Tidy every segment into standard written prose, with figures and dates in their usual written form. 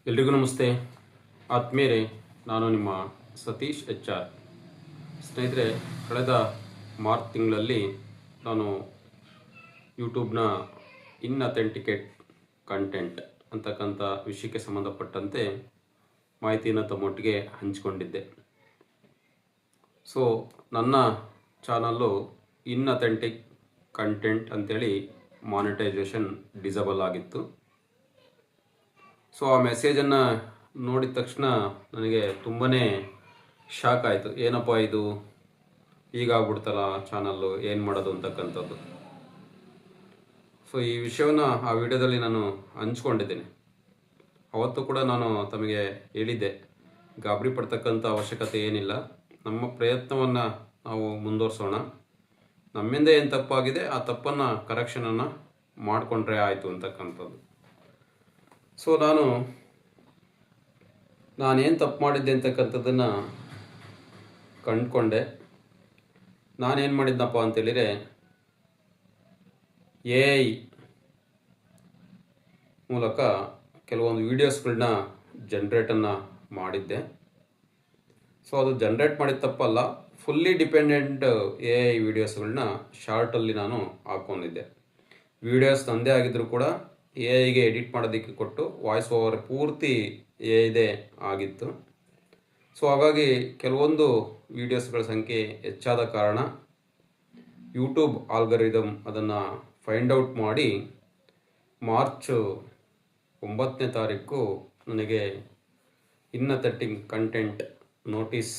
ಎಲ್ರಿಗೂ ನಮಸ್ತೆ ಆತ್ಮೀಯರೇ. ನಾನು ನಿಮ್ಮ ಸತೀಶ್ HR. ಸ್ನೇಹಿತರೆ, ಕಳೆದ ಮಾರ್ಚ್ ತಿಂಗಳಲ್ಲಿ ನಾನು ಯೂಟ್ಯೂಬ್ನ ಇನ್ಅಥೆಂಟಿಕೇಟ್ ಕಂಟೆಂಟ್ ಅಂತಕ್ಕಂಥ ವಿಷಯಕ್ಕೆ ಸಂಬಂಧಪಟ್ಟಂತೆ ಮಾಹಿತಿಯನ್ನು ತಮ್ಮೊಟ್ಟಿಗೆ ಹಂಚಿಕೊಂಡಿದ್ದೆ. ಸೊ ನನ್ನ ಚಾನಲ್ಲು ಇನ್ಅಥೆಂಟಿಕ್ ಕಂಟೆಂಟ್ ಅಂತೇಳಿ ಮಾನಿಟೈಸೇಷನ್ ಡಿಸೇಬಲ್ ಆಗಿತ್ತು. ಸೊ ಆ ಮೆಸೇಜನ್ನು ನೋಡಿದ ತಕ್ಷಣ ನನಗೆ ತುಂಬಾ ಶಾಕ್ ಆಯಿತು. ಏನಪ್ಪ ಇದು, ಹೀಗಾಗ್ಬಿಡ್ತಲ್ಲ ಚಾನಲ್ಲು, ಏನು ಮಾಡೋದು ಅಂತಕ್ಕಂಥದ್ದು. ಸೊ ಈ ವಿಷಯವನ್ನು ಆ ವಿಡಿಯೋದಲ್ಲಿ ನಾನು ಹಂಚ್ಕೊಂಡಿದ್ದೀನಿ. ಅವತ್ತು ಕೂಡ ನಾನು ತಮಗೆ ಹೇಳಿದ್ದೆ, ಗಾಬರಿ ಪಡ್ತಕ್ಕಂಥ ಅವಶ್ಯಕತೆ ಏನಿಲ್ಲ, ನಮ್ಮ ಪ್ರಯತ್ನವನ್ನು ನಾವು ಮುಂದುವರಿಸೋಣ, ನಮ್ಮಿಂದ ಏನು ತಪ್ಪಾಗಿದೆ ಆ ತಪ್ಪನ್ನು ಕರೆಕ್ಷನನ್ನು ಮಾಡಿಕೊಂಡ್ರೆ ಆಯಿತು ಅಂತಕ್ಕಂಥದ್ದು. ಸೊ ನಾನೇನು ತಪ್ಪು ಮಾಡಿದ್ದೆ ಅಂತಕ್ಕಂಥದ್ದನ್ನು ನಾನೇನು ಮಾಡಿದ್ನಪ್ಪ ಅಂತೇಳಿದರೆ, AI ಮೂಲಕ ಕೆಲವೊಂದು ವೀಡಿಯೋಸ್ಗಳನ್ನ ಜನ್ರೇಟನ್ನು ಮಾಡಿದ್ದೆ. ಸೊ ಅದು ಜನ್ರೇಟ್ ಮಾಡಿದ ತಪ್ಪಲ್ಲ, ಫುಲ್ಲಿ ಡಿಪೆಂಡೆಂಟ್ AI ವೀಡಿಯೋಸ್ಗಳನ್ನ ಶಾರ್ಟಲ್ಲಿ ನಾನು ಹಾಕ್ಕೊಂಡಿದ್ದೆ. ವೀಡಿಯೋಸ್ ತಂದೆ ಆಗಿದ್ದರೂ ಕೂಡ AIಗೆ ಎಡಿಟ್ ಮಾಡೋದಕ್ಕೆ ಕೊಟ್ಟು ವಾಯ್ಸ್ ಓವರ್ ಪೂರ್ತಿ AIದೇ ಆಗಿತ್ತು. ಸೊ ಹಾಗಾಗಿ ಕೆಲವೊಂದು ವೀಡಿಯೋಸ್ಗಳ ಸಂಖ್ಯೆ ಹೆಚ್ಚಾದ ಕಾರಣ ಯೂಟ್ಯೂಬ್ ಆಲ್ಗರಿದಮ್ ಅದನ್ನು ಫೈಂಡ್ ಔಟ್ ಮಾಡಿ ಮಾರ್ಚ್ 9ನೇ ತಾರೀಕು ನನಗೆ ಇನ್ಅಥೆಂಟಿಕ್ ಕಂಟೆಂಟ್ ನೋಟಿಸ್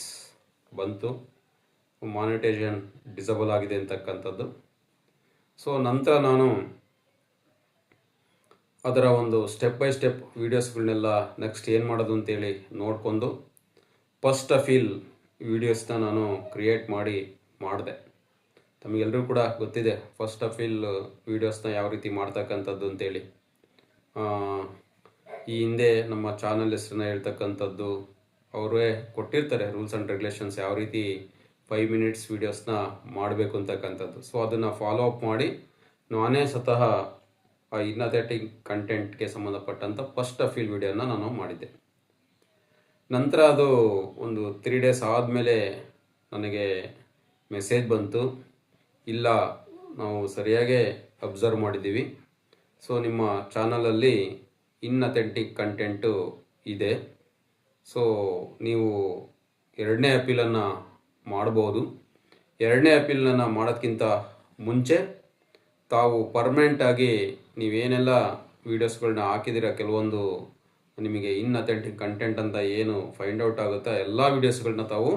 ಬಂತು, ಮಾನಿಟೈಸೇಷನ್ ಡಿಸೇಬಲ್ ಆಗಿದೆ ಅಂತಕ್ಕಂಥದ್ದು. ಸೊ ನಂತರ ನಾನು ಅದರ ಒಂದು ಸ್ಟೆಪ್ ಬೈ ಸ್ಟೆಪ್ ವೀಡಿಯೋಸ್ಗಳನ್ನೆಲ್ಲ ನೆಕ್ಸ್ಟ್ ಏನು ಮಾಡೋದು ಅಂತೇಳಿ ನೋಡಿಕೊಂಡು ಫಸ್ಟ್ ಅಫೀಲ್ ವೀಡಿಯೋಸ್ನ ನಾನು ಕ್ರಿಯೇಟ್ ಮಾಡಿದೆ. ತಮಗೆಲ್ಲರೂ ಕೂಡ ಗೊತ್ತಿದೆ ಫಸ್ಟ್ ಅಫೀಲ್ ವೀಡಿಯೋಸ್ನ ಯಾವ ರೀತಿ ಮಾಡ್ತಕ್ಕಂಥದ್ದು ಅಂತೇಳಿ. ಈ ಹಿಂದೆ ನಮ್ಮ ಚಾನಲ್ ಹೆಸರನ್ನ ಹೇಳ್ತಕ್ಕಂಥದ್ದು ಅವರೇ ಕೊಟ್ಟಿರ್ತಾರೆ ರೂಲ್ಸ್ ಆ್ಯಂಡ್ ರೆಗ್ಯುಲೇಷನ್ಸ್, ಯಾವ ರೀತಿ 5 ಮಿನಿಟ್ಸ್ ವೀಡಿಯೋಸ್ನ ಮಾಡಬೇಕು ಅಂತಕ್ಕಂಥದ್ದು. ಸೊ ಅದನ್ನು ಫಾಲೋ ಅಪ್ ಮಾಡಿ ನಾನೇ ಸ್ವತಃ ಇನ್ಅಥೆಂಟಿಕ್ ಕಂಟೆಂಟ್ಗೆ ಸಂಬಂಧಪಟ್ಟಂಥ ಫಸ್ಟ್ ಅಫೀಲ್ ವಿಡಿಯೋನ ನಾನು ಮಾಡಿದ್ದೆ. ನಂತರ ಅದು ಒಂದು 3 ಡೇಸ್ ಆದಮೇಲೆ ನನಗೆ ಮೆಸೇಜ್ ಬಂತು, ಇಲ್ಲ ನಾವು ಸರಿಯಾಗೇ ಅಬ್ಸರ್ವ್ ಮಾಡಿದ್ದೀವಿ, ಸೊ ನಿಮ್ಮ ಚಾನಲಲ್ಲಿ ಇನ್ಅಥೆಂಟಿಕ್ ಕಂಟೆಂಟು ಇದೆ, ಸೊ ನೀವು 2ನೇ ಅಪೀಲನ್ನು ಮಾಡ್ಬೋದು. 2ನೇ ಅಪೀಲನ್ನು ಮಾಡೋದಕ್ಕಿಂತ ಮುಂಚೆ ತಾವು ಪರ್ಮನೆಂಟಾಗಿ ನೀವೇನೆಲ್ಲ ವೀಡಿಯೋಸ್ಗಳನ್ನ ಹಾಕಿದ್ದೀರ, ಕೆಲವೊಂದು ನಿಮಗೆ ಇನ್ಅಥೆಂಟಿಕ್ ಕಂಟೆಂಟ್ ಅಂತ ಏನು ಫೈಂಡ್ ಔಟ್ ಆಗುತ್ತಾ ಎಲ್ಲ ವೀಡಿಯೋಸ್ಗಳನ್ನ ತಾವು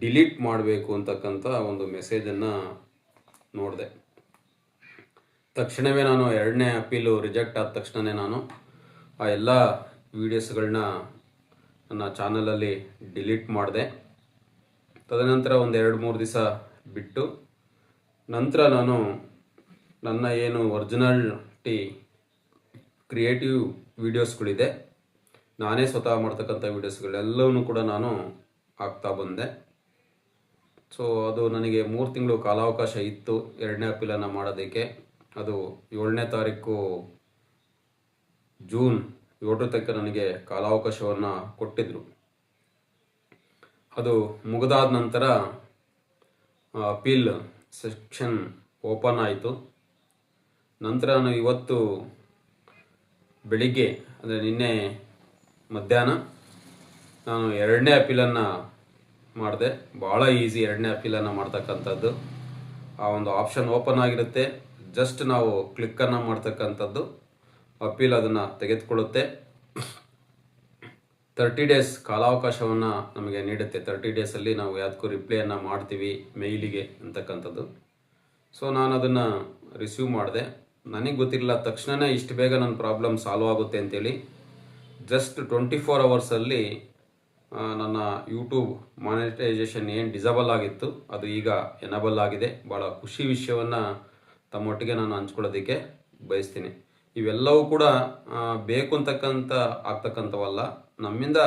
ಡಿಲೀಟ್ ಮಾಡಬೇಕು ಅಂತಕ್ಕಂಥ ಒಂದು ಮೆಸೇಜನ್ನು ನೋಡಿದೆ. ತಕ್ಷಣವೇ ನಾನು 2ನೇ ಅಪೀಲು ರಿಜೆಕ್ಟ್ ಆದ ತಕ್ಷಣವೇ ನಾನು ಆ ಎಲ್ಲ ವೀಡಿಯೋಸ್ಗಳನ್ನ ನನ್ನ ಚಾನಲಲ್ಲಿ ಡಿಲೀಟ್ ಮಾಡಿದೆ. ತದನಂತರ ಒಂದು 2-3 ದಿವಸ ಬಿಟ್ಟು ನಂತರ ನಾನು ನನ್ನ ಏನು ಒರಿಜಿನಾಲಿಟಿ ಕ್ರಿಯೇಟಿವ್ ವೀಡಿಯೋಸ್ಗಳಿದೆ, ನಾನೇ ಸ್ವತಃ ಮಾಡ್ತಕ್ಕಂಥ ವೀಡಿಯೋಸ್ಗಳೆಲ್ಲವೂ ಕೂಡ ನಾನು ಹಾಕ್ತಾ ಬಂದೆ. ಸೊ ಅದು ನನಗೆ 3 ತಿಂಗಳು ಕಾಲಾವಕಾಶ ಇತ್ತು 2ನೇ ಅಪೀಲನ್ನು ಮಾಡೋದಕ್ಕೆ. ಅದು 7ನೇ ತಾರೀಕು ಜೂನ್ 7 ತನಕ ನನಗೆ ಕಾಲಾವಕಾಶವನ್ನು ಕೊಟ್ಟಿದ್ದರು. ಅದು ಮುಗಿದಾದ ನಂತರ ಅಪೀಲ್ ಸೆಕ್ಷನ್ ಓಪನ್ ಆಯಿತು. ನಂತರ ನಾನು ಇವತ್ತು ಬೆಳಿಗ್ಗೆ, ಅಂದರೆ ನಿನ್ನೆ ಮಧ್ಯಾಹ್ನ ನಾನು 2ನೇ ಅಪೀಲನ್ನು ಮಾಡಿದೆ. ಭಾಳ ಈಸಿ 2ನೇ ಅಪೀಲನ್ನು ಮಾಡ್ತಕ್ಕಂಥದ್ದು. ಆ ಒಂದು ಆಪ್ಷನ್ ಓಪನ್ ಆಗಿರುತ್ತೆ, ಜಸ್ಟ್ ನಾವು ಕ್ಲಿಕ್ಕನ್ನು ಮಾಡ್ತಕ್ಕಂಥದ್ದು, ಅಪೀಲ್ ಅದನ್ನು ತೆಗೆದುಕೊಳ್ಳುತ್ತೆ. 30 ಡೇಸ್ ಕಾಲಾವಕಾಶವನ್ನು ನಮಗೆ ನೀಡುತ್ತೆ. 30 ಡೇಸಲ್ಲಿ ನಾವು ಯಾವುದಕ್ಕೂ ರಿಪ್ಲೈಯನ್ನು ಮಾಡ್ತೀವಿ ಮೇಯ್ಲಿಗೆ ಅಂತಕ್ಕಂಥದ್ದು. ಸೊ ನಾನು ಅದನ್ನು ರಿಸೀವ್ ಮಾಡಿದೆ. ನನಗೆ ಗೊತ್ತಿರಲಿಲ್ಲ ತಕ್ಷಣವೇ ಇಷ್ಟು ಬೇಗ ನನ್ನ ಪ್ರಾಬ್ಲಮ್ ಸಾಲ್ವ್ ಆಗುತ್ತೆ ಅಂತೇಳಿ. ಜಸ್ಟ್ 24 ಅವರ್ಸಲ್ಲಿ ನನ್ನ ಯೂಟ್ಯೂಬ್ ಮಾನಿಟೈಸೇಷನ್ ಏನು ಡಿಸೇಬಲ್ ಆಗಿತ್ತು ಅದು ಈಗ ಎನೇಬಲ್ ಆಗಿದೆ. ಭಾಳ ಖುಷಿ ವಿಷಯವನ್ನು ತಮ್ಮೊಟ್ಟಿಗೆ ನಾನು ಹಂಚ್ಕೊಳ್ಳೋದಕ್ಕೆ ಬಯಸ್ತೀನಿ. ಇವೆಲ್ಲವೂ ಕೂಡ ಬೇಕು ಆಗ್ತಕ್ಕಂಥವಲ್ಲ, ನಮ್ಮಿಂದ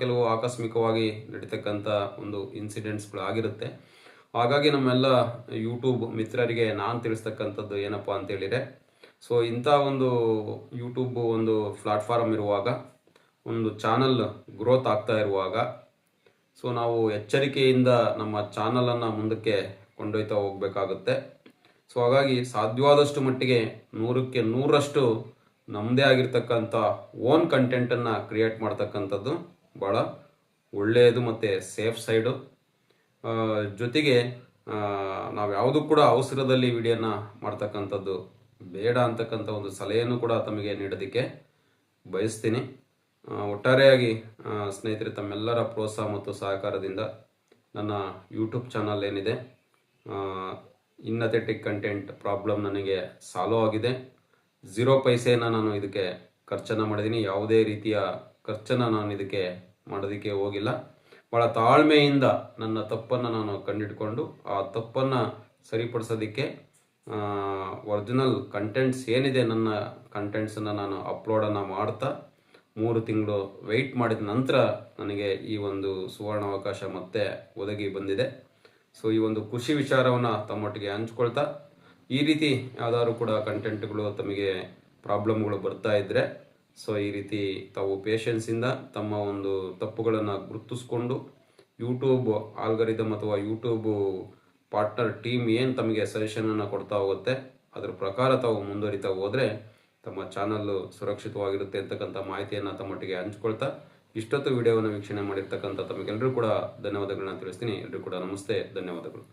ಕೆಲವು ಆಕಸ್ಮಿಕವಾಗಿ ನಡೀತಕ್ಕಂಥ ಒಂದು ಇನ್ಸಿಡೆಂಟ್ಸ್ಗಳಾಗಿರುತ್ತೆ. ಹಾಗಾಗಿ ನಮ್ಮೆಲ್ಲ ಯೂಟ್ಯೂಬ್ ಮಿತ್ರರಿಗೆ ನಾನು ತಿಳಿಸ್ತಕ್ಕಂಥದ್ದು ಏನಪ್ಪ ಅಂತೇಳಿದರೆ, ಸೊ ಇಂಥ ಒಂದು ಯೂಟ್ಯೂಬ್ ಒಂದು ಪ್ಲಾಟ್ಫಾರ್ಮ್ ಇರುವಾಗ ಒಂದು ಚಾನಲ್ ಗ್ರೋತ್ ಆಗ್ತಾ ಇರುವಾಗ ಸೊ ನಾವು ಎಚ್ಚರಿಕೆಯಿಂದ ನಮ್ಮ ಚಾನಲನ್ನು ಮುಂದಕ್ಕೆ ಕೊಂಡೊಯ್ತಾ ಹೋಗಬೇಕಾಗುತ್ತೆ. ಸೊ ಹಾಗಾಗಿ ಸಾಧ್ಯವಾದಷ್ಟು ಮಟ್ಟಿಗೆ 100ಕ್ಕೆ 100ರಷ್ಟು ನಮ್ಮದೇ ಆಗಿರ್ತಕ್ಕಂಥ ಓನ್ ಕಂಟೆಂಟನ್ನು ಕ್ರಿಯೇಟ್ ಮಾಡ್ತಕ್ಕಂಥದ್ದು ಭಾಳ ಒಳ್ಳೆಯದು ಮತ್ತು ಸೇಫ್ ಸೈಡು. ಜೊತೆಗೆ ನಾವು ಯಾವುದೂ ಕೂಡ ಅವಸರದಲ್ಲಿ ವಿಡಿಯೋನ ಮಾಡ್ತಕ್ಕಂಥದ್ದು ಬೇಡ ಅಂತಕ್ಕಂಥ ಒಂದು ಸಲಹೆಯನ್ನು ಕೂಡ ತಮಗೆ ನೀಡೋದಕ್ಕೆ ಬಯಸ್ತೀನಿ. ಒಟ್ಟಾರೆಯಾಗಿ ಸ್ನೇಹಿತರೆ, ತಮ್ಮೆಲ್ಲರ ಪ್ರೋತ್ಸಾಹ ಮತ್ತು ಸಹಕಾರದಿಂದ ನನ್ನ ಯೂಟ್ಯೂಬ್ ಚಾನಲ್ ಏನಿದೆ ಇನ್ನಥೆಟಿಕ್ ಕಂಟೆಂಟ್ ಪ್ರಾಬ್ಲಮ್ ನನಗೆ ಸಾಲ್ವ್ ಆಗಿದೆ. 0 ಪೈಸೆನ ನಾನು ಇದಕ್ಕೆ ಖರ್ಚನ್ನು ಮಾಡಿದ್ದೀನಿ. ಯಾವುದೇ ರೀತಿಯ ಖರ್ಚನ್ನು ನಾನು ಇದಕ್ಕೆ ಮಾಡೋದಕ್ಕೆ ಹೋಗಿಲ್ಲ. ಭಾಳ ತಾಳ್ಮೆಯಿಂದ ನನ್ನ ತಪ್ಪನ್ನು ನಾನು ಕಂಡಿಡ್ಕೊಂಡು ಆ ತಪ್ಪನ್ನು ಸರಿಪಡಿಸೋದಕ್ಕೆ ಒರಿಜಿನಲ್ ಕಂಟೆಂಟ್ಸ್ ಏನಿದೆ ನನ್ನ ಕಂಟೆಂಟ್ಸನ್ನು ನಾನು ಅಪ್ಲೋಡನ್ನು ಮಾಡ್ತಾ 3 ತಿಂಗಳು ವೆಯ್ಟ್ ಮಾಡಿದ ನಂತರ ನನಗೆ ಈ ಒಂದು ಸುವರ್ಣಾವಕಾಶ ಮತ್ತೆ ಒದಗಿ ಬಂದಿದೆ. ಸೊ ಈ ಒಂದು ಖುಷಿ ವಿಚಾರವನ್ನು ತಮ್ಮೊಟ್ಟಿಗೆ ಹಂಚ್ಕೊಳ್ತಾ, ಈ ರೀತಿ ಯಾವ್ದಾದ್ರು ಕೂಡ ಕಂಟೆಂಟ್ಗಳು ತಮಗೆ ಪ್ರಾಬ್ಲಮ್ಗಳು ಬರ್ತಾ ಇದ್ದರೆ ಸೊ ಈ ರೀತಿ ತಾವು ಪೇಷನ್ಸಿಂದ ತಮ್ಮ ಒಂದು ತಪ್ಪುಗಳನ್ನು ಗುರುತಿಸ್ಕೊಂಡು ಯೂಟ್ಯೂಬ್ ಆಲ್ಗರಿದಮ್ ಅಥವಾ ಯೂಟ್ಯೂಬ್ ಪಾರ್ಟ್ನರ್ ಟೀಮ್ ಏನು ತಮಗೆ ಸಜೆಷನನ್ನು ಕೊಡ್ತಾ ಹೋಗುತ್ತೆ ಅದರ ಪ್ರಕಾರ ತಾವು ಮುಂದುವರಿತಾ ಹೋದರೆ ತಮ್ಮ ಚಾನಲ್ಲು ಸುರಕ್ಷಿತವಾಗಿರುತ್ತೆ ಅಂತಕ್ಕಂಥ ಮಾಹಿತಿಯನ್ನು ತಮ್ಮೊಟ್ಟಿಗೆ ಹಂಚ್ಕೊಳ್ತಾ, ಇಷ್ಟೊತ್ತು ವಿಡಿಯೋವನ್ನು ವೀಕ್ಷಣೆ ಮಾಡಿರ್ತಕ್ಕಂಥ ತಮಗೆಲ್ಲರೂ ಕೂಡ ಧನ್ಯವಾದಗಳನ್ನ ತಿಳಿಸ್ತೀನಿ. ಎಲ್ಲರೂ ಕೂಡ ನಮಸ್ತೆ, ಧನ್ಯವಾದಗಳು.